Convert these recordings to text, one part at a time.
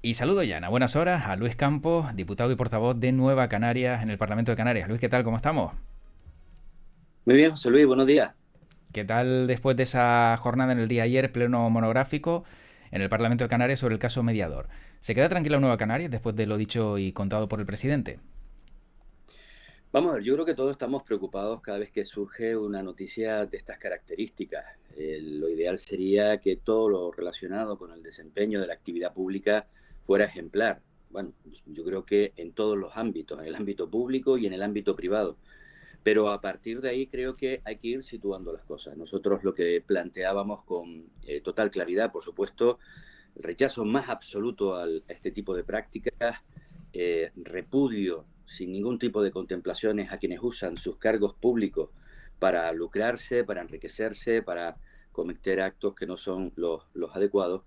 Y saludo ya en buenas horas a Luis Campos, diputado y portavoz de Nueva Canarias en el Parlamento de Canarias. Luis, ¿qué tal? ¿Cómo estamos? Muy bien, José Luis, buenos días. ¿Qué tal después de esa jornada en el día de ayer, pleno monográfico en el Parlamento de Canarias sobre el caso Mediador? ¿Se queda tranquila Nueva Canarias después de lo dicho y contado por el presidente? Vamos a ver, yo creo que todos estamos preocupados cada vez que surge una noticia de estas características. Lo ideal sería que todo lo relacionado con el desempeño de la actividad pública fuera ejemplar. Bueno, yo creo que en todos los ámbitos, en el ámbito público y en el ámbito privado. Pero a partir de ahí creo que hay que ir situando las cosas. Nosotros lo que planteábamos con total claridad, por supuesto, el rechazo más absoluto a este tipo de prácticas, repudio sin ningún tipo de contemplaciones a quienes usan sus cargos públicos para lucrarse, para enriquecerse, para cometer actos que no son los adecuados.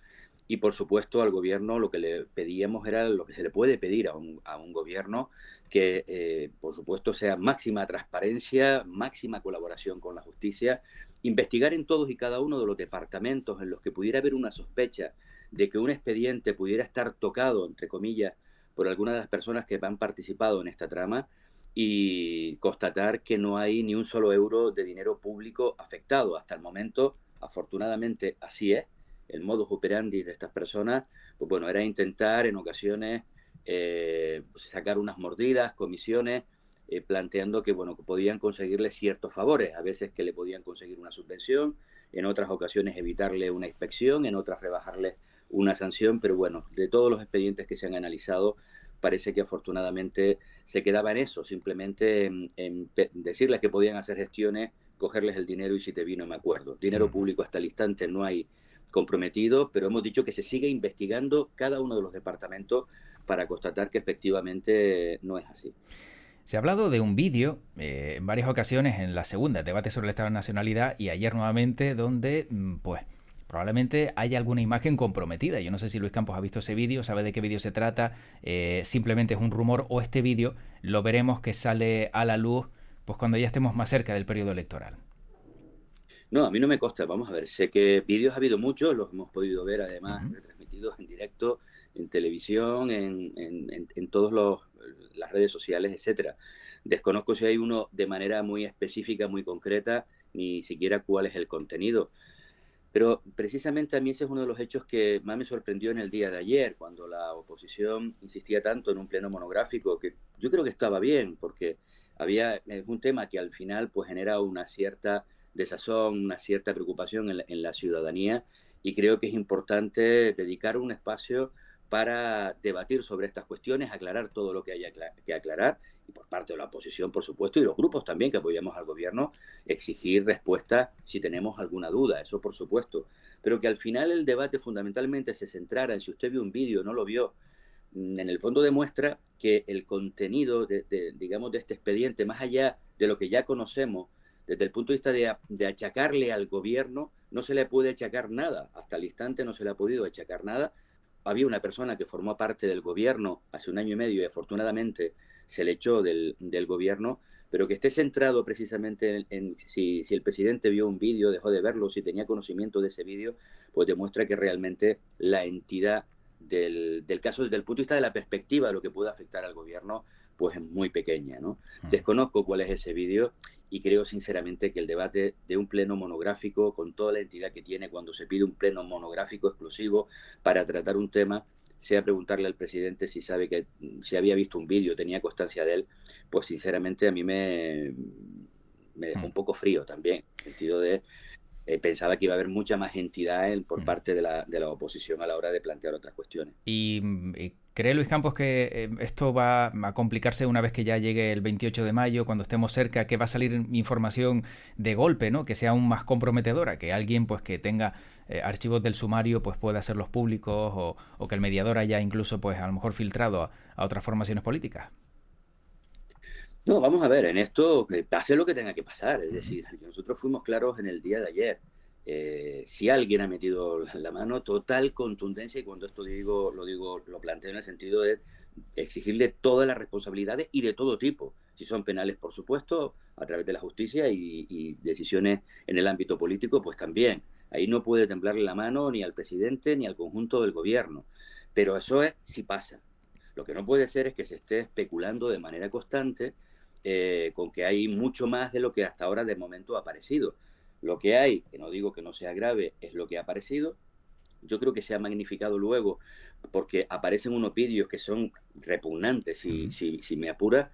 Y por supuesto al gobierno lo que le pedíamos era lo que se le puede pedir a un gobierno, que por supuesto sea máxima transparencia, máxima colaboración con la justicia, investigar en todos y cada uno de los departamentos en los que pudiera haber una sospecha de que un expediente pudiera estar tocado, entre comillas, por alguna de las personas que han participado en esta trama y constatar que no hay ni un solo euro de dinero público afectado. Hasta el momento, afortunadamente, así es. El modus operandi de estas personas, pues bueno, era intentar en ocasiones sacar unas mordidas, comisiones, planteando que, bueno, que podían conseguirle ciertos favores, a veces que le podían conseguir una subvención, en otras ocasiones evitarle una inspección, en otras rebajarle una sanción, pero bueno, de todos los expedientes que se han analizado, parece que afortunadamente se quedaba en eso, simplemente en decirles que podían hacer gestiones, cogerles el dinero y si te vino me acuerdo. Dinero público hasta el instante no hay comprometido, pero hemos dicho que se sigue investigando cada uno de los departamentos para constatar que efectivamente no es así. Se ha hablado de un vídeo en varias ocasiones en la segunda, el debate sobre el Estado de Nacionalidad, y ayer nuevamente, donde, pues, probablemente haya alguna imagen comprometida. Yo no sé si Luis Campos ha visto ese vídeo, sabe de qué vídeo se trata, simplemente es un rumor, o este vídeo lo veremos que sale a la luz pues cuando ya estemos más cerca del periodo electoral. No, a mí no me consta. Vamos a ver, sé que vídeos ha habido muchos, los hemos podido ver Uh además -huh. retransmitidos en directo, en televisión, en todas las redes sociales, etcétera. Desconozco si hay uno de manera muy específica, muy concreta, ni siquiera cuál es el contenido. Pero precisamente a mí ese es uno de los hechos que más me sorprendió en el día de ayer, cuando la oposición insistía tanto en un pleno monográfico, que yo creo que estaba bien, porque es un tema que al final pues genera una cierta desazón, una cierta preocupación en la ciudadanía, y creo que es importante dedicar un espacio para debatir sobre estas cuestiones, aclarar todo lo que haya que aclarar, y por parte de la oposición, por supuesto, y los grupos también que apoyamos al gobierno, exigir respuestas si tenemos alguna duda, eso por supuesto, pero que al final el debate fundamentalmente se centrara en si usted vio un vídeo o no lo vio, en el fondo demuestra que el contenido digamos, de este expediente, más allá de lo que ya conocemos, desde el punto de vista de achacarle al gobierno, no se le puede achacar nada, hasta el instante no se le ha podido achacar nada. Había una persona que formó parte del gobierno hace un año y medio y afortunadamente se le echó del gobierno, pero que esté centrado precisamente en si el presidente vio un vídeo, dejó de verlo, si tenía conocimiento de ese vídeo, pues demuestra que realmente la entidad del caso desde el punto de vista de la perspectiva de lo que puede afectar al gobierno, pues es muy pequeña, ¿no? Desconozco cuál es ese vídeo y creo sinceramente que el debate de un pleno monográfico, con toda la entidad que tiene cuando se pide un pleno monográfico exclusivo para tratar un tema, sea preguntarle al presidente si sabe que si había visto un vídeo, tenía constancia de él, pues sinceramente a mí me dejó un poco frío también, en el sentido de pensaba que iba a haber mucha más entidad por parte de la oposición a la hora de plantear otras cuestiones. Y cree Luis Campos que esto va a complicarse una vez que ya llegue el 28 de mayo, cuando estemos cerca, que va a salir información de golpe, ¿no? Que sea aún más comprometedora, que alguien pues que tenga archivos del sumario pues pueda hacerlos públicos, o que el mediador haya incluso pues a lo mejor filtrado a otras formaciones políticas. No, vamos a ver, en esto que pase lo que tenga que pasar. Es decir, nosotros fuimos claros en el día de ayer. Si alguien ha metido la mano, total contundencia, y cuando esto lo planteo en el sentido de exigirle todas las responsabilidades y de todo tipo. Si son penales, por supuesto, a través de la justicia y decisiones en el ámbito político, pues también. Ahí no puede temblarle la mano ni al presidente ni al conjunto del gobierno. Pero eso es si pasa. Lo que no puede ser es que se esté especulando de manera constante con que hay mucho más de lo que hasta ahora de momento ha aparecido. Lo que hay, que no digo que no sea grave, es lo que ha aparecido. Yo creo que se ha magnificado luego porque aparecen unos vídeos que son repugnantes, si me apura.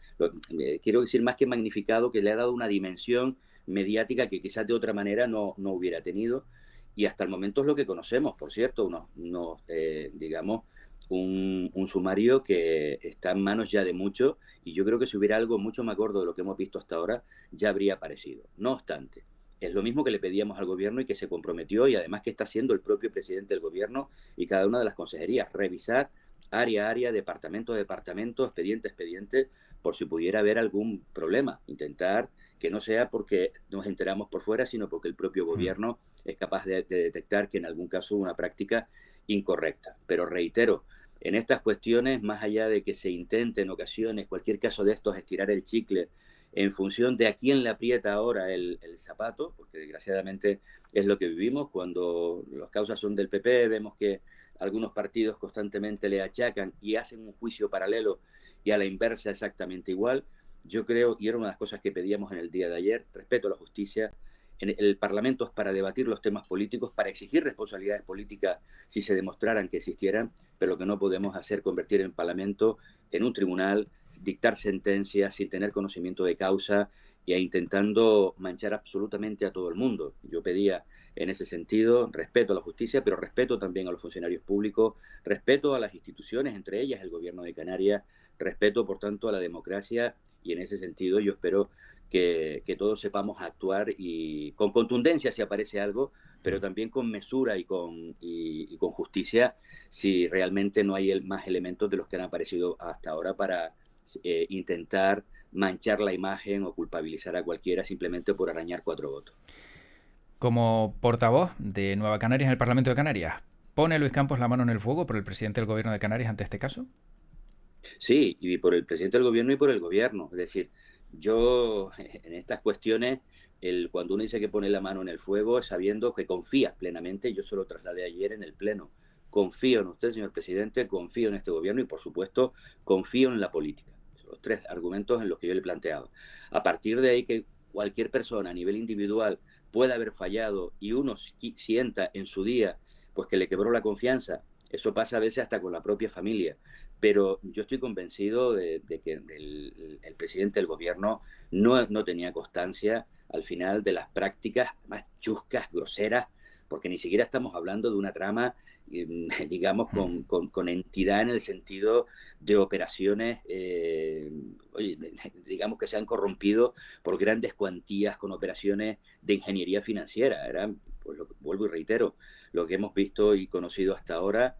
Quiero decir, más que magnificado, que le ha dado una dimensión mediática que quizás de otra manera no hubiera tenido. Y hasta el momento es lo que conocemos, por cierto, digamos, un sumario que está en manos ya de muchos, y yo creo que si hubiera algo mucho más gordo de lo que hemos visto hasta ahora, ya habría aparecido. No obstante, es lo mismo que le pedíamos al gobierno y que se comprometió, y además que está haciendo el propio presidente del gobierno y cada una de las consejerías, revisar área a área, departamento a departamento, expediente a expediente, por si pudiera haber algún problema. Intentar que no sea porque nos enteramos por fuera, sino porque el propio gobierno es capaz de detectar que en algún caso hubo una práctica incorrecta. Pero reitero, en estas cuestiones, más allá de que se intente en ocasiones, cualquier caso de estos, estirar el chicle en función de a quién le aprieta ahora el zapato, porque desgraciadamente es lo que vivimos, cuando las causas son del PP, vemos que algunos partidos constantemente le achacan y hacen un juicio paralelo y a la inversa exactamente igual. Yo creo, y era una de las cosas que pedíamos en el día de ayer, respeto a la justicia. El Parlamento es para debatir los temas políticos, para exigir responsabilidades políticas si se demostraran que existieran, pero lo que no podemos hacer es convertir el Parlamento en un tribunal, dictar sentencias sin tener conocimiento de causa e intentando manchar absolutamente a todo el mundo. Yo pedía en ese sentido respeto a la justicia, pero respeto también a los funcionarios públicos, respeto a las instituciones, entre ellas el Gobierno de Canarias, respeto, por tanto, a la democracia, y en ese sentido yo espero que todos sepamos actuar y con contundencia si aparece algo, pero también con mesura y con justicia si realmente no hay más elementos de los que han aparecido hasta ahora para intentar manchar la imagen o culpabilizar a cualquiera simplemente por arañar 4 votos. Como portavoz de Nueva Canarias en el Parlamento de Canarias, ¿pone Luis Campos la mano en el fuego por el presidente del gobierno de Canarias ante este caso? Sí, y por el presidente del gobierno y por el gobierno. Es decir, yo en estas cuestiones, cuando uno dice que pone la mano en el fuego, es sabiendo que confías plenamente, yo se lo trasladé ayer en el Pleno. Confío en usted, señor presidente, confío en este gobierno y, por supuesto, confío en la política. Son los 3 argumentos en los que yo le planteaba. A partir de ahí, que cualquier persona a nivel individual pueda haber fallado y uno sienta en su día pues que le quebró la confianza, eso pasa a veces hasta con la propia familia, pero yo estoy convencido de que el presidente del gobierno no tenía constancia al final de las prácticas más chuscas, groseras, porque ni siquiera estamos hablando de una trama, digamos, con entidad en el sentido de operaciones, oye, digamos que se han corrompido por grandes cuantías con operaciones de ingeniería financiera. Eran, pues vuelvo y reitero, lo que hemos visto y conocido hasta ahora,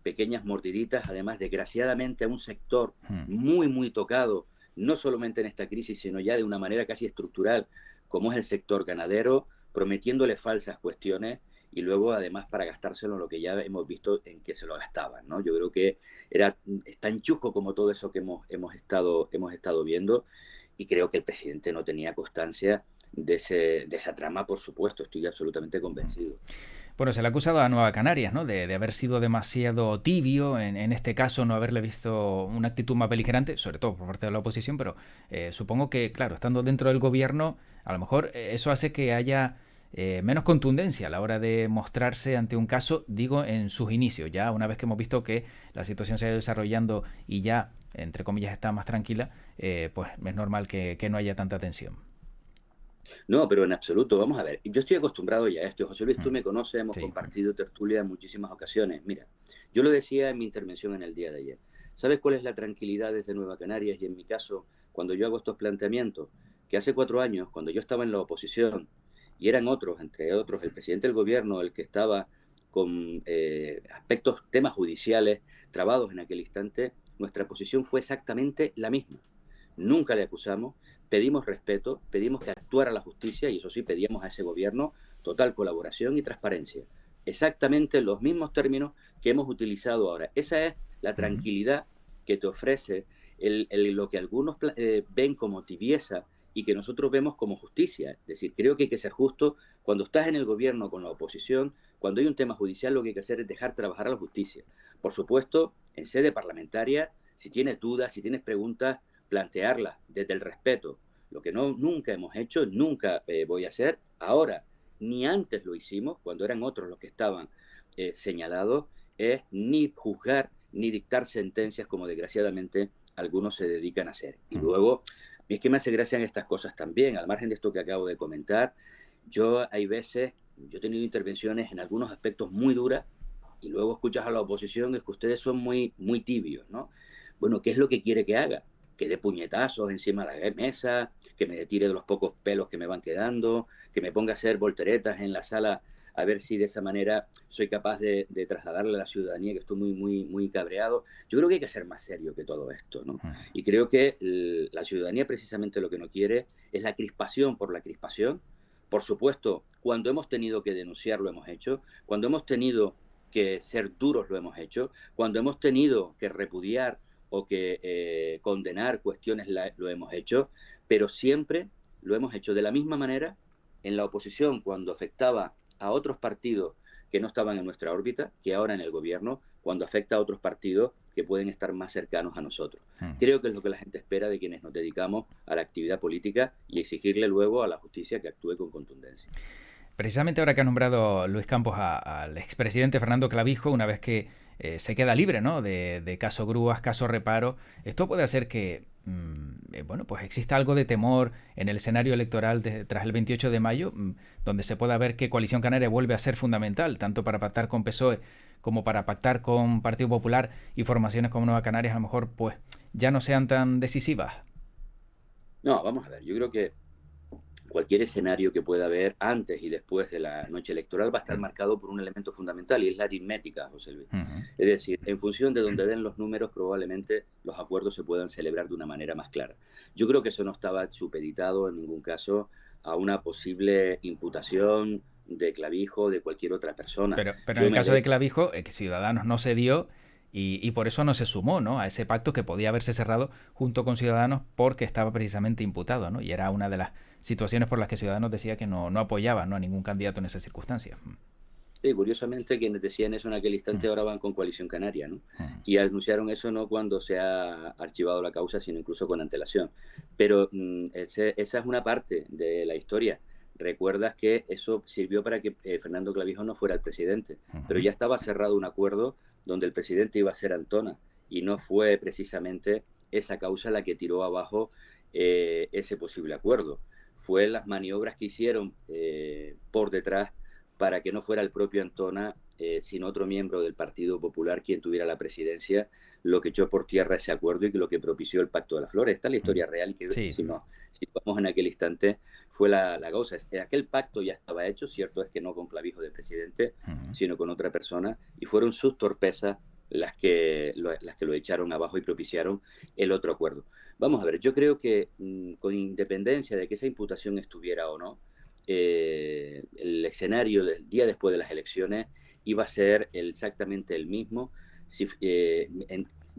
pequeñas mordiditas, además, desgraciadamente, a un sector muy tocado, no solamente en esta crisis, sino ya de una manera casi estructural, como es el sector ganadero, prometiéndole falsas cuestiones y luego, además, para gastárselo en lo que ya hemos visto en que se lo gastaban, ¿no? Yo creo que es tan chusco como todo eso que hemos estado viendo, y creo que el presidente no tenía constancia de esa trama, por supuesto, estoy absolutamente convencido. Bueno, se le ha acusado a Nueva Canarias, ¿no? De haber sido demasiado tibio, en este caso no haberle visto una actitud más beligerante, sobre todo por parte de la oposición, pero supongo que, claro, estando dentro del gobierno, a lo mejor eso hace que haya menos contundencia a la hora de mostrarse ante un caso, digo, en sus inicios. Ya una vez que hemos visto que la situación se ha ido desarrollando y ya, entre comillas, está más tranquila, pues es normal que no haya tanta tensión. No, pero en absoluto, vamos a ver, yo estoy acostumbrado ya a esto, José Luis, tú me conoces, hemos Sí. compartido tertulia en muchísimas ocasiones. Mira, yo lo decía en mi intervención en el día de ayer. ¿Sabes cuál es la tranquilidad desde Nueva Canarias y en mi caso, cuando yo hago estos planteamientos? Que hace 4 años, cuando yo estaba en la oposición, y eran otros, entre otros, el presidente del gobierno, el que estaba con aspectos, temas judiciales trabados en aquel instante, nuestra posición fue exactamente la misma. Nunca le acusamos, pedimos respeto, pedimos que actuara la justicia, y eso sí, pedíamos a ese gobierno total colaboración y transparencia. Exactamente los mismos términos que hemos utilizado ahora. Esa es la tranquilidad que te ofrece lo que algunos ven como tibieza y que nosotros vemos como justicia. Es decir, creo que hay que ser justo. Cuando estás en el gobierno con la oposición, cuando hay un tema judicial lo que hay que hacer es dejar trabajar a la justicia. Por supuesto, en sede parlamentaria, si tienes dudas, si tienes preguntas, plantearlas desde el respeto. Lo que nunca hemos hecho, nunca voy a hacer, ahora ni antes lo hicimos, cuando eran otros los que estaban señalados, es ni juzgar ni dictar sentencias como desgraciadamente algunos se dedican a hacer. Y luego, a mí es que me hace gracia en estas cosas también, al margen de esto que acabo de comentar, yo he tenido intervenciones en algunos aspectos muy duras y luego escuchas a la oposición, es que ustedes son muy, muy tibios, ¿no? Bueno, ¿qué es lo que quiere que haga? Que dé puñetazos encima de la mesa, que me tire de los pocos pelos que me van quedando, que me ponga a hacer volteretas en la sala a ver si de esa manera soy capaz de trasladarle a la ciudadanía que estoy muy, muy, muy cabreado. Yo creo que hay que ser más serio que todo esto, ¿no? Y creo que la ciudadanía precisamente lo que no quiere es la crispación por la crispación. Por supuesto, cuando hemos tenido que denunciar lo hemos hecho, cuando hemos tenido que ser duros lo hemos hecho, cuando hemos tenido que repudiar o que condenar cuestiones lo hemos hecho, pero siempre lo hemos hecho de la misma manera en la oposición cuando afectaba a otros partidos que no estaban en nuestra órbita, que ahora en el gobierno, cuando afecta a otros partidos que pueden estar más cercanos a nosotros. Creo que es lo que la gente espera de quienes nos dedicamos a la actividad política y exigirle luego a la justicia que actúe con contundencia. Precisamente ahora que ha nombrado Luis Campos al expresidente Fernando Clavijo, una vez que se queda libre, ¿no?, de caso Grúas, caso Reparo, esto puede hacer que bueno, pues exista algo de temor en el escenario electoral tras el 28 de mayo, donde se pueda ver que Coalición Canaria vuelve a ser fundamental, tanto para pactar con PSOE como para pactar con Partido Popular, y formaciones como Nueva Canarias a lo mejor pues ya no sean tan decisivas. No, vamos a ver, yo creo que cualquier escenario que pueda haber antes y después de la noche electoral va a estar marcado por un elemento fundamental y es la aritmética, José Luis. Es decir, en función de donde den los números, probablemente los acuerdos se puedan celebrar de una manera más clara. Yo creo que eso no estaba supeditado en ningún caso a una posible imputación de Clavijo o de cualquier otra persona. Pero en el caso de Clavijo, que Ciudadanos no se dio y por eso no se sumó, ¿no?, a ese pacto que podía haberse cerrado junto con Ciudadanos porque estaba precisamente imputado, ¿no? Y era una de las situaciones por las que Ciudadanos decía que no apoyaba, ¿no?, a ningún candidato en esas circunstancias. Sí, curiosamente quienes decían eso en aquel instante ahora van con Coalición Canaria, ¿no? Y anunciaron eso no cuando se ha archivado la causa, sino incluso con antelación. Pero esa es una parte de la historia. Recuerdas que eso sirvió para que Fernando Clavijo no fuera el presidente, pero ya estaba cerrado un acuerdo donde el presidente iba a ser Antona y no fue precisamente esa causa la que tiró abajo ese posible acuerdo. Fue las maniobras que hicieron por detrás para que no fuera el propio Antona, sino otro miembro del Partido Popular quien tuviera la presidencia, lo que echó por tierra ese acuerdo y lo que propició el Pacto de las Flores. Esta es la historia real que sí. si vamos en aquel instante fue la causa. Aquel pacto ya estaba hecho, cierto es que no con Clavijo de presidente, sino con otra persona, y fueron sus torpezas las que lo echaron abajo y propiciaron el otro acuerdo. Vamos a ver, yo creo que con independencia de que esa imputación estuviera o no, el escenario del día después de las elecciones iba a ser exactamente el mismo,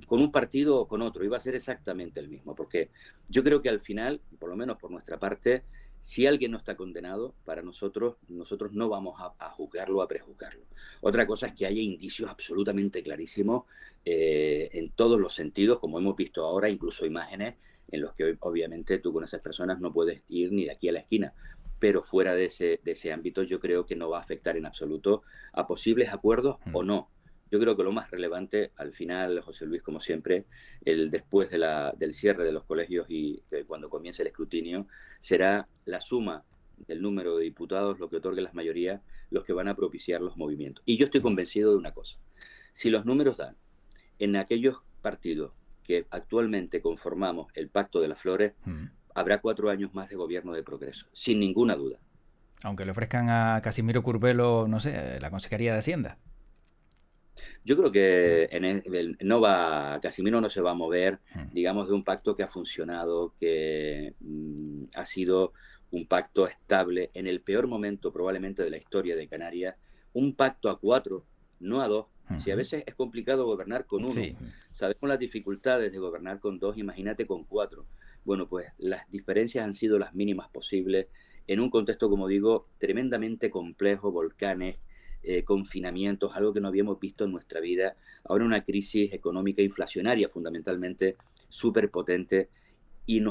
con un partido o con otro, iba a ser exactamente el mismo, porque yo creo que al final, por lo menos por nuestra parte, si alguien no está condenado, para nosotros no vamos a juzgarlo, a prejuzgarlo. Otra cosa es que haya indicios absolutamente clarísimos en todos los sentidos, como hemos visto ahora, incluso imágenes en los que obviamente tú con esas personas no puedes ir ni de aquí a la esquina. Pero fuera de ese ámbito yo creo que no va a afectar en absoluto a posibles acuerdos o no. Yo creo que lo más relevante al final, José Luis, como siempre, después del cierre de los colegios y cuando comience el escrutinio, será la suma del número de diputados, lo que otorgue las mayorías, los que van a propiciar los movimientos. Y yo estoy convencido de una cosa. Si los números dan en aquellos partidos que actualmente conformamos el Pacto de las Flores, habrá 4 años más de gobierno de progreso, sin ninguna duda. Aunque le ofrezcan a Casimiro Curvelo, no sé, la Consejería de Hacienda. Yo creo que Casimiro no se va a mover, digamos, de un pacto que ha funcionado, que ha sido un pacto estable en el peor momento probablemente de la historia de Canarias, un pacto a 4, no a 2. Si a veces es complicado gobernar con 1, sabemos las dificultades de gobernar con 2, imagínate con 4. Bueno, pues las diferencias han sido las mínimas posibles en un contexto, como digo, tremendamente complejo, volcanes, confinamientos, algo que no habíamos visto en nuestra vida, ahora una crisis económica inflacionaria fundamentalmente súper potente, y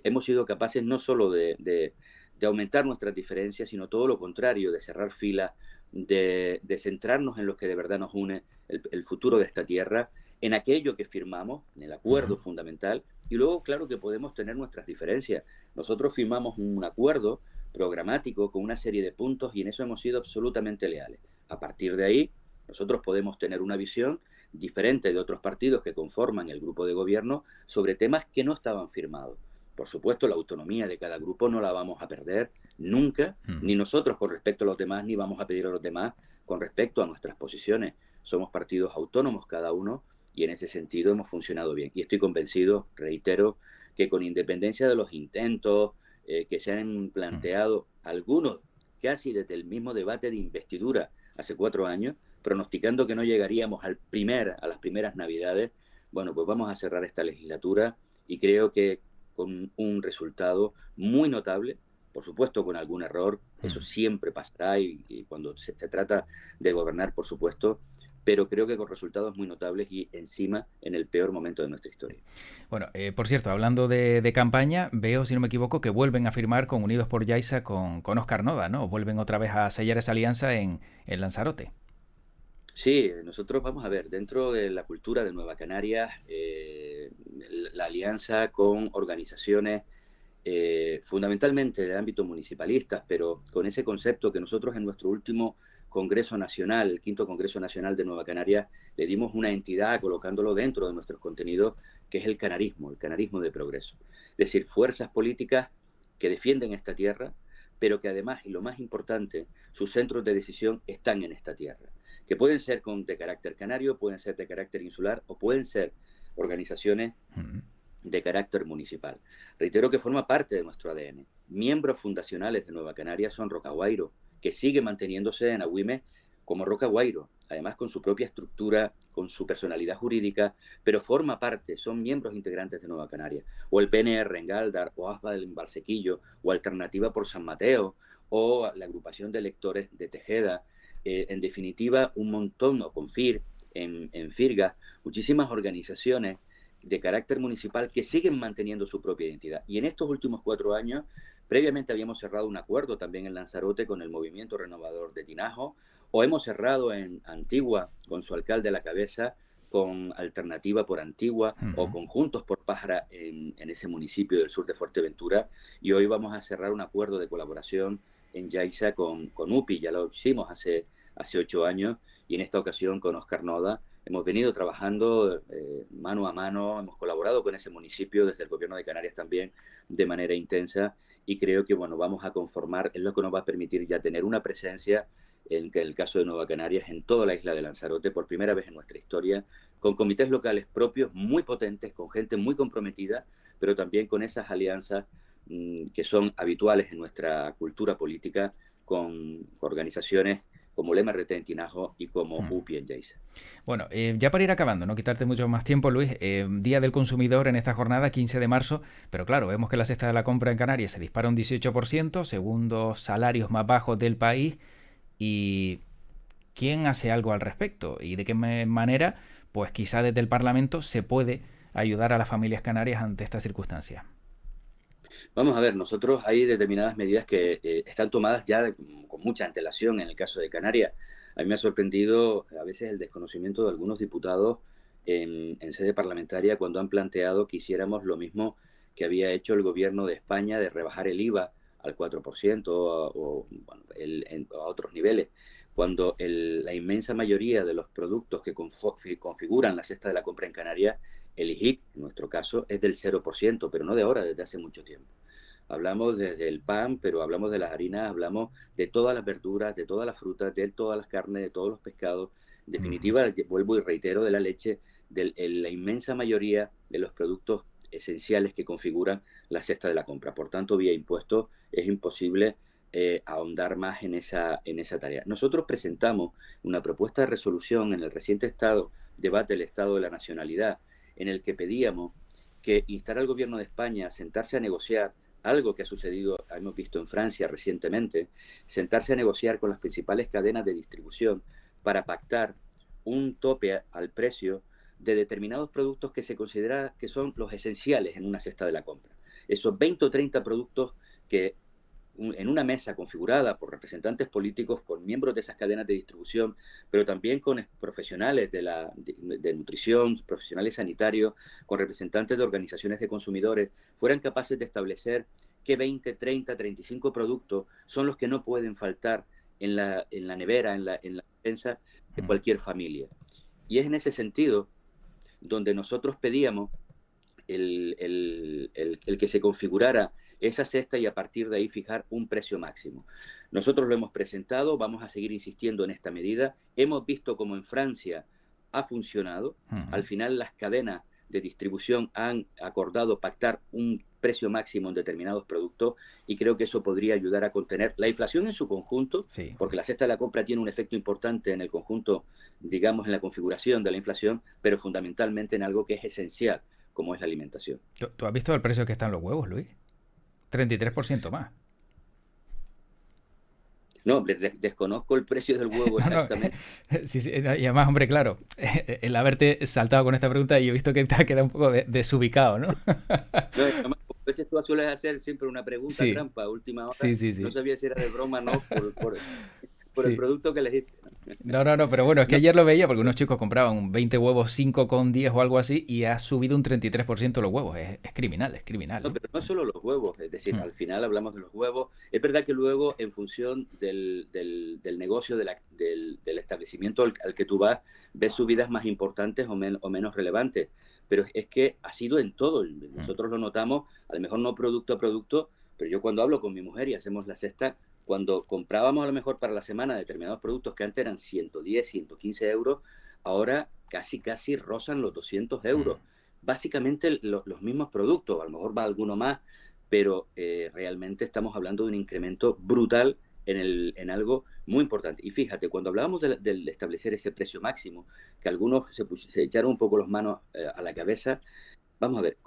hemos sido capaces no solo de aumentar nuestras diferencias, sino todo lo contrario, de cerrar filas, de centrarnos en lo que de verdad nos une, el futuro de esta tierra, en aquello que firmamos, en el acuerdo fundamental, y luego, claro, que podemos tener nuestras diferencias. Nosotros firmamos un acuerdo programático con una serie de puntos y en eso hemos sido absolutamente leales. A partir de ahí, nosotros podemos tener una visión diferente de otros partidos que conforman el grupo de gobierno sobre temas que no estaban firmados. Por supuesto, la autonomía de cada grupo no la vamos a perder nunca, ni nosotros con respecto a los demás, ni vamos a pedir a los demás con respecto a nuestras posiciones. Somos partidos autónomos cada uno y en ese sentido hemos funcionado bien. Y estoy convencido, reitero, que con independencia de los intentos que se han planteado, algunos casi desde el mismo debate de investidura hace 4 años, pronosticando que no llegaríamos a las primeras Navidades, bueno, pues vamos a cerrar esta legislatura y creo que con un resultado muy notable, por supuesto con algún error, eso siempre pasará y cuando se trata de gobernar, por supuesto, pero creo que con resultados muy notables y encima en el peor momento de nuestra historia. Bueno, por cierto, hablando de campaña, veo, si no me equivoco, que vuelven a firmar con Unidos por Yaiza con Óscar Noda, ¿no? Vuelven otra vez a sellar esa alianza en Lanzarote. Sí, nosotros vamos a ver, dentro de la cultura de Nueva Canarias, la alianza con organizaciones fundamentalmente de ámbito municipalistas, pero con ese concepto que nosotros en nuestro último Congreso Nacional, el quinto Congreso Nacional de Nueva Canarias, le dimos una entidad colocándolo dentro de nuestros contenidos, que es el canarismo de progreso. Es decir, fuerzas políticas que defienden esta tierra, pero que además, y lo más importante, sus centros de decisión están en esta tierra, que pueden ser de carácter canario, pueden ser de carácter insular o pueden ser organizaciones de carácter municipal. Reitero que forma parte de nuestro ADN. Miembros fundacionales de Nueva Canarias son Rocaguairo, que sigue manteniéndose en Agüime como Rocaguairo, además con su propia estructura, con su personalidad jurídica, pero forma parte, son miembros integrantes de Nueva Canarias. O el PNR en Galdar, o ASBA en Barsequillo, o Alternativa por San Mateo, o la agrupación de electores de Tejeda. En definitiva, un montón, o Confir en Firga, muchísimas organizaciones de carácter municipal que siguen manteniendo su propia identidad. Y en estos últimos 4 años, previamente habíamos cerrado un acuerdo también en Lanzarote con el Movimiento Renovador de Tinajo, o hemos cerrado en Antigua con su alcalde a la cabeza, con Alternativa por Antigua, o con Juntos por Pájara en ese municipio del sur de Fuerteventura, y hoy vamos a cerrar un acuerdo de colaboración en Yaiza con UPI, ya lo hicimos hace 8 años, y en esta ocasión con Óscar Noda. Hemos venido trabajando mano a mano, hemos colaborado con ese municipio desde el gobierno de Canarias también de manera intensa y creo que bueno, vamos a conformar, es lo que nos va a permitir ya tener una presencia en el caso de Nueva Canarias en toda la isla de Lanzarote por primera vez en nuestra historia, con comités locales propios muy potentes, con gente muy comprometida, pero también con esas alianzas que son habituales en nuestra cultura política con organizaciones como el MRT en Tinajo y como UPI en Yaiza. Bueno, ya para ir acabando, no quitarte mucho más tiempo, Luis, Día del Consumidor en esta jornada, 15 de marzo, pero claro, vemos que la cesta de la compra en Canarias se dispara un 18%, segundos salarios más bajos del país, y ¿quién hace algo al respecto? ¿Y de qué manera, pues quizá desde el Parlamento se puede ayudar a las familias canarias ante esta circunstancia? Vamos a ver, nosotros hay determinadas medidas que están tomadas ya con mucha antelación en el caso de Canarias. A mí me ha sorprendido a veces el desconocimiento de algunos diputados en sede parlamentaria cuando han planteado que hiciéramos lo mismo que había hecho el gobierno de España de rebajar el IVA al 4% o bueno, a otros niveles, cuando la inmensa mayoría de los productos que configuran la cesta de la compra en Canarias, el IGIC, en nuestro caso, es del 0%, pero no de ahora, desde hace mucho tiempo. Hablamos desde el pan, pero hablamos de las harinas, hablamos de todas las verduras, de todas las frutas, de todas las carnes, de todos los pescados. En definitiva, vuelvo y reitero, de la leche, de la inmensa mayoría de los productos esenciales que configuran la cesta de la compra. Por tanto, vía impuestos es imposible ahondar más en esa tarea. Nosotros presentamos una propuesta de resolución en el reciente debate del Estado de la Nacionalidad, en el que pedíamos que instara al Gobierno de España a sentarse a negociar algo que ha sucedido, hemos visto en Francia recientemente, sentarse a negociar con las principales cadenas de distribución para pactar un tope al precio de determinados productos que se considera que son los esenciales en una cesta de la compra. Esos 20 o 30 productos que en una mesa configurada por representantes políticos, con miembros de esas cadenas de distribución, pero también con profesionales de nutrición, profesionales sanitarios, con representantes de organizaciones de consumidores, fueran capaces de establecer qué 20, 30, 35 productos son los que no pueden faltar en la nevera, en la despensa de cualquier familia. Y es en ese sentido donde nosotros pedíamos el que se configurara esa cesta y a partir de ahí fijar un precio máximo. Nosotros lo hemos presentado, vamos a seguir insistiendo en esta medida. Hemos visto cómo en Francia ha funcionado. Al final las cadenas de distribución han acordado pactar un precio máximo en determinados productos y creo que eso podría ayudar a contener la inflación en su conjunto, Sí. porque la cesta de la compra tiene un efecto importante en el conjunto, digamos, en la configuración de la inflación, pero fundamentalmente en algo que es esencial, como es la alimentación. ¿Tú has visto el precio que están los huevos, Luis? 33% más. No, desconozco el precio del huevo exactamente. No, sí, sí, y además, hombre, claro, el haberte saltado con esta pregunta, yo he visto que te ha quedado un poco desubicado, ¿no? No, además, a veces tú sueles hacer siempre una pregunta Sí, trampa a última hora. sí, sí, No sí. sabía si era de broma o no por el Sí. producto que elegiste. No, pero bueno, es que No, ayer lo veía porque unos chicos compraban 20 huevos, 5,10 o algo así, y ha subido un 33% los huevos. Es criminal, no, ¿eh? pero no solo los huevos, es decir, Mm, al final hablamos de los huevos. Es verdad que luego, en función del negocio, del establecimiento al que tú vas, ves subidas más importantes o menos relevantes. Pero es que ha sido en todo. mm. Nosotros lo notamos, a lo mejor no producto a producto, pero yo cuando hablo con mi mujer y hacemos la cesta, cuando comprábamos a lo mejor para la semana determinados productos que antes eran 110, 115 euros, ahora casi rozan los 200 euros. Básicamente los mismos productos, a lo mejor va alguno más, pero realmente estamos hablando de un incremento brutal en algo muy importante. Y fíjate, cuando hablábamos de establecer ese precio máximo, que algunos se echaron un poco las manos a la cabeza, vamos a ver,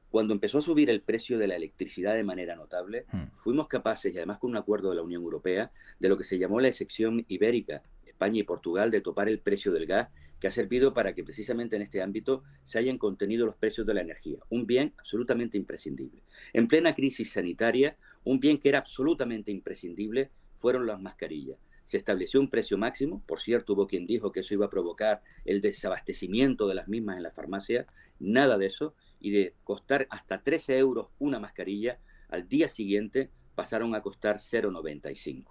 cuando empezó a subir el precio de la electricidad de manera notable, fuimos capaces, y además con un acuerdo de la Unión Europea, de lo que se llamó la excepción ibérica, España y Portugal, de topar el precio del gas, que ha servido para que precisamente en este ámbito se hayan contenido los precios de la energía, un bien absolutamente imprescindible. En plena crisis sanitaria, un bien que era absolutamente imprescindible fueron las mascarillas. Se estableció un precio máximo, por cierto, hubo quien dijo que eso iba a provocar el desabastecimiento de las mismas en la farmacia, nada de eso, y de costar hasta 13 euros una mascarilla, al día siguiente pasaron a costar 0,95.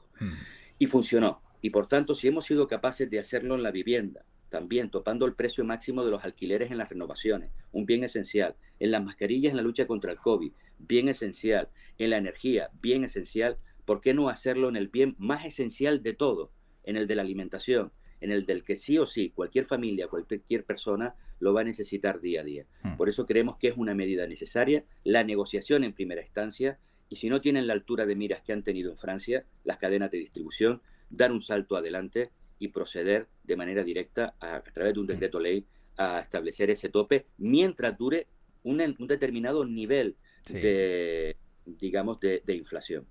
Y funcionó. Y por tanto, si hemos sido capaces de hacerlo en la vivienda, también topando el precio máximo de los alquileres en las renovaciones, un bien esencial, en las mascarillas en la lucha contra el COVID, bien esencial, en la energía, bien esencial, ¿por qué no hacerlo en el bien más esencial de todo, en el de la alimentación, en el del que sí o sí cualquier familia, cualquier persona lo va a necesitar día a día? Por eso creemos que es una medida necesaria, la negociación en primera instancia, y si no tienen la altura de miras que han tenido en Francia, las cadenas de distribución, dar un salto adelante y proceder de manera directa a través de un decreto ley a establecer ese tope mientras dure un determinado nivel de, digamos, de inflación.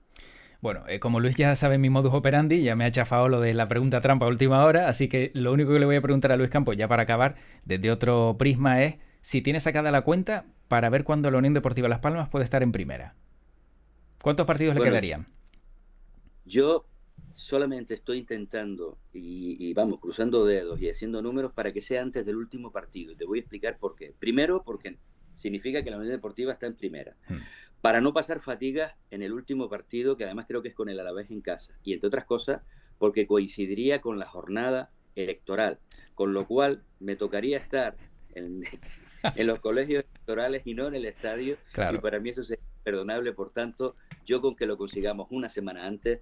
Bueno, como Luis ya sabe mi modus operandi, ya me ha chafado lo de la pregunta trampa a última hora, así que lo único que le voy a preguntar a Luis Campos, ya para acabar, desde otro prisma, es si tiene sacada la cuenta para ver cuándo la Unión Deportiva Las Palmas puede estar en primera. ¿Cuántos partidos le quedarían? Yo solamente estoy intentando y vamos, cruzando dedos y haciendo números para que sea antes del último partido. Y te voy a explicar por qué. Primero, porque significa que la Unión Deportiva está en primera. Para no pasar fatigas en el último partido, que además creo que es con el Alavés en casa. Y entre otras cosas, porque coincidiría con la jornada electoral. Con lo cual, me tocaría estar en los colegios electorales y no en el estadio. Claro. Y para mí eso sería imperdonable. Por tanto, yo con que lo consigamos una semana antes,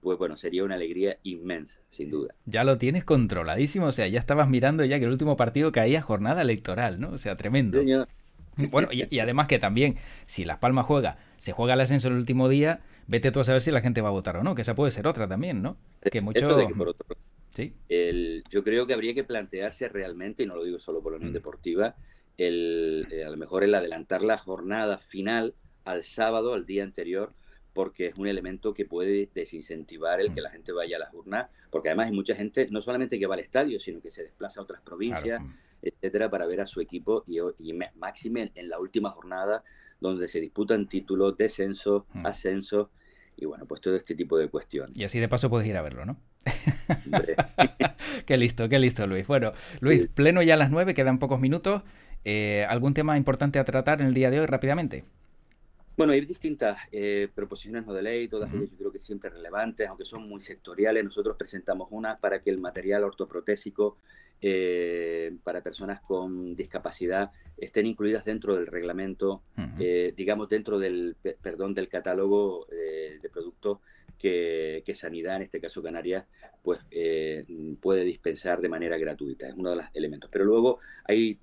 pues bueno, sería una alegría inmensa, sin duda. Ya lo tienes controladísimo, o sea, ya estabas mirando ya que el último partido caía jornada electoral, ¿no? O sea, tremendo. Señor. Bueno, y además que también, si Las Palmas se juega el ascenso el último día, vete tú a saber si la gente va a votar o no, que esa puede ser otra también, ¿no? Que mucho... Esto de que por otro lado, sí. yo creo que habría que plantearse realmente, y no lo digo solo por la Unión Deportiva, a lo mejor el adelantar la jornada final al sábado, al día anterior, porque es un elemento que puede desincentivar el que la gente vaya a las urnas, porque además hay mucha gente, no solamente que va al estadio, sino que se desplaza a otras Claro. provincias, etcétera, para ver a su equipo y máxime en la última jornada, donde se disputan títulos, descensos, ascensos, y bueno, pues todo este tipo de cuestiones. Y así de paso puedes ir a verlo, ¿no? Hombre. Qué listo, Luis. Bueno, Luis, pleno ya a las 9, quedan pocos minutos. ¿Algún tema importante a tratar en el día de hoy rápidamente? Bueno, hay distintas proposiciones no de ley, todas ellas yo creo que siempre relevantes, aunque son muy sectoriales. Nosotros presentamos una para que el material ortoprotésico para personas con discapacidad estén incluidas dentro del reglamento, digamos dentro del, del catálogo de productos que Sanidad, en este caso Canarias, pues puede dispensar de manera gratuita. Es uno de los elementos. Pero luego hay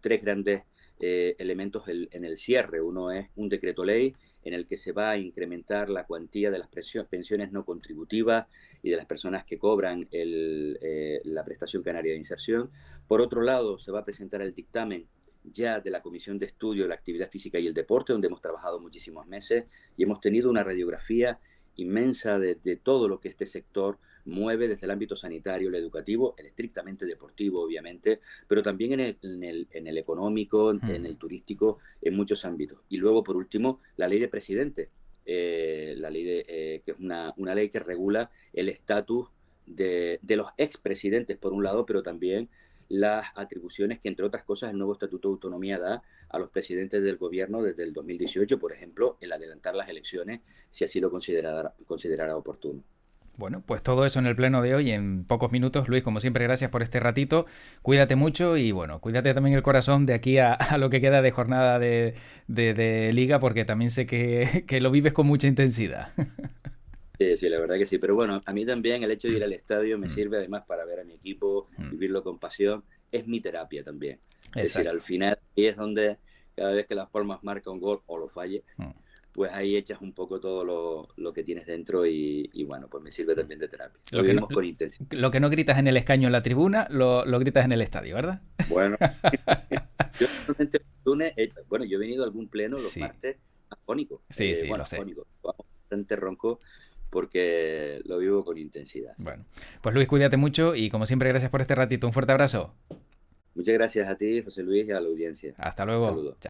tres grandes elementos en el cierre. Uno es un decreto ley en el que se va a incrementar la cuantía de las pensiones no contributivas y de las personas que cobran la prestación canaria de inserción. Por otro lado, se va a presentar el dictamen ya de la Comisión de Estudio de la Actividad Física y el Deporte, donde hemos trabajado muchísimos meses y hemos tenido una radiografía inmensa de todo lo que este sector mueve desde el ámbito sanitario, el educativo, el estrictamente deportivo, obviamente, pero también en el económico, en el turístico, en muchos ámbitos. Y luego, por último, la ley de presidente, la ley que es una ley que regula el estatus de los expresidentes, por un lado, pero también las atribuciones que, entre otras cosas, el nuevo Estatuto de Autonomía da a los presidentes del gobierno desde el 2018, por ejemplo, el adelantar las elecciones, si así lo considerara oportuno. Bueno, pues todo eso en el pleno de hoy en pocos minutos. Luis, como siempre, gracias por este ratito. Cuídate mucho y bueno, cuídate también el corazón de aquí a lo que queda de jornada de liga, porque también sé que lo vives con mucha intensidad. Sí, sí, la verdad que sí. Pero bueno, a mí también el hecho de ir al estadio me sirve además para ver a mi equipo, vivirlo con pasión. Es mi terapia también. Es decir, al final, y es donde cada vez que Las Palmas marca un gol o lo falle, pues ahí echas un poco todo lo que tienes dentro y bueno, pues me sirve también de terapia. Lo vivimos con intensidad. Lo que no gritas en el escaño en la tribuna, lo gritas en el estadio, ¿verdad? Bueno, yo normalmente lunes, bueno, yo he venido a algún pleno los martes afónico. Sí, bueno, lo sé. afónico. Bastante ronco porque lo vivo con intensidad. Bueno, pues Luis, cuídate mucho y como siempre, gracias por este ratito. Un fuerte abrazo. Muchas gracias a ti, José Luis, y a la audiencia. Hasta luego. Saludos.